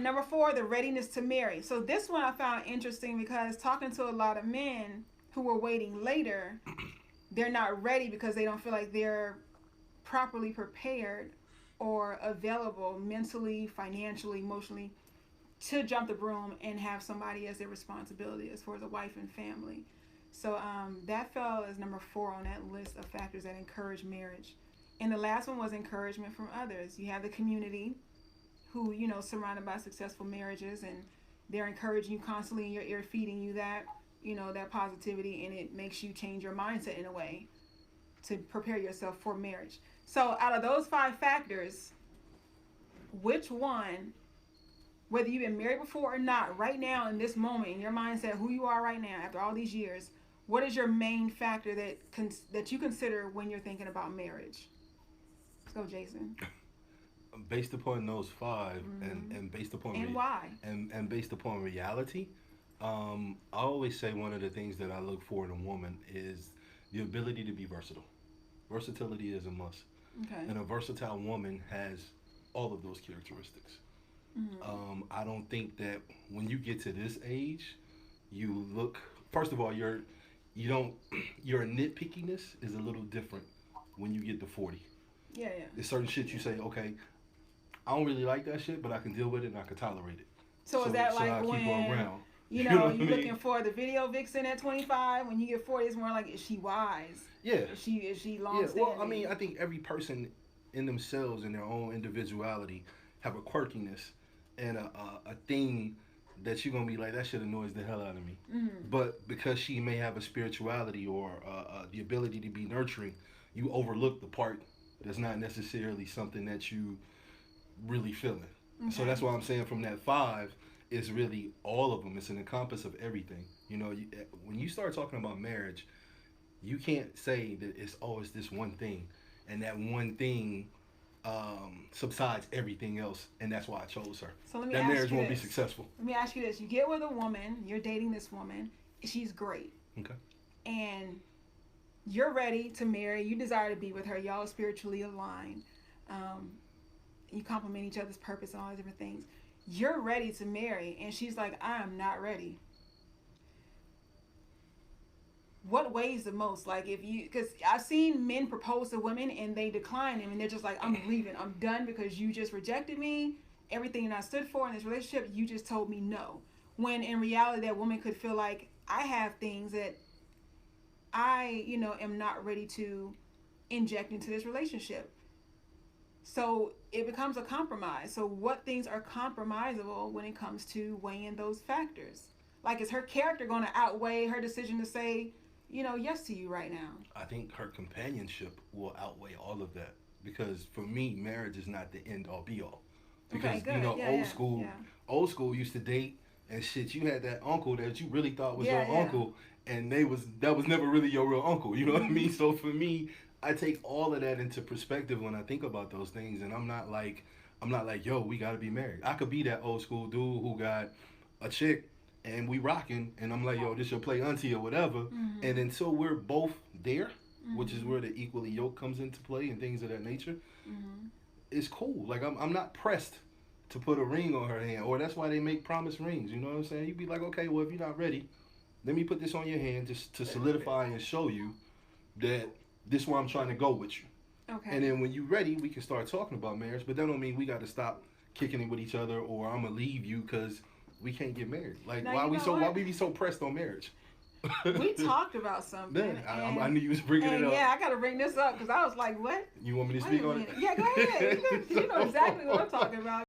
number 4, the readiness to marry. So this one I found interesting because talking to a lot of men who were waiting later, they're not ready because they don't feel like they're properly prepared or available mentally, financially, emotionally to jump the broom and have somebody as their responsibility as far as a wife and family. So that fell as number 4 on that list of factors that encourage marriage. And the last one was encouragement from others. You have the community who, surrounded by successful marriages, and they're encouraging you constantly in your ear, feeding you that, that positivity, and it makes you change your mindset in a way to prepare yourself for marriage. So out of those 5 factors, which one, whether you've been married before or not, right now in this moment, in your mindset, who you are right now after all these years, what is your main factor that you consider when you're thinking about marriage? Let's go, Jason. Based upon those 5, and based upon and why, and based upon reality, I always say one of the things that I look for in a woman is the ability to be versatile. Versatility is a must. Okay. And a versatile woman has all of those characteristics. I don't think that when you get to this age, you look. First of all, your nitpickiness is a little different when you get to 40. Yeah. There's certain shit you say, okay, I don't really like that shit, but I can deal with it and I can tolerate it. So is that like I keep when her around. you're looking for the video vixen at 25? When you get 40, it's more like, is she wise? Yeah. Is she long standing? Well, I mean, I think every person in themselves and their own individuality have a quirkiness and a thing that you're gonna be like, that shit annoys the hell out of me. But because she may have a spirituality or the ability to be nurturing, you overlook the part that's not necessarily something that you really feeling. Okay. So that's why I'm saying from that 5, it's really all of them. It's an encompass of everything. When you start talking about marriage, you can't say that it's always this one thing, and that one thing subsides everything else, and that's why I chose her. So let me that ask marriage you won't this. be successful. Let me ask you this: you get with a woman, you're dating this woman, she's great, okay, and you're ready to marry. You desire to be with her. Y'all are spiritually aligned. You complement each other's purpose and all these different things. You're ready to marry, and she's like, I am not ready. What weighs the most? Like, because I've seen men propose to women and they decline them, and they're just like, I'm leaving. I'm done because you just rejected me. Everything that I stood for in this relationship, you just told me no. When in reality, that woman could feel like, I have things that I, am not ready to inject into this relationship. So it becomes a compromise. So what things are compromisable when it comes to weighing those factors? Like, is her character going to outweigh her decision to say, yes to you right now? I think her companionship will outweigh all of that, because for me, marriage is not the end all be all. Because old school used to date and shit. You had that uncle that you really thought was your uncle, and that was never really your real uncle. You know what I mean? So for me, I take all of that into perspective when I think about those things, and I'm not like, yo, we gotta be married. I could be that old school dude who got a chick and we rocking, and I'm like, yo, this your play auntie or whatever. And until we're both there, which is where the equally yoke comes into play and things of that nature, it's cool. Like, I'm not pressed to put a ring on her hand, or that's why they make promise rings. You know what I'm saying? You'd be like, okay, well, if you're not ready, let me put this on your hand just to solidify and show you that this is where I'm trying to go with you. Okay. And then when you're ready, we can start talking about marriage. But that don't mean we got to stop kicking it with each other, or I'm gonna leave you because we can't get married. Like, now, why we be so pressed on marriage? We talked about something. Man, I knew you was bringing it up. Yeah, I got to bring this up because I was like, what? You want me to speak on it? Yeah, go ahead. You know exactly what I'm talking about.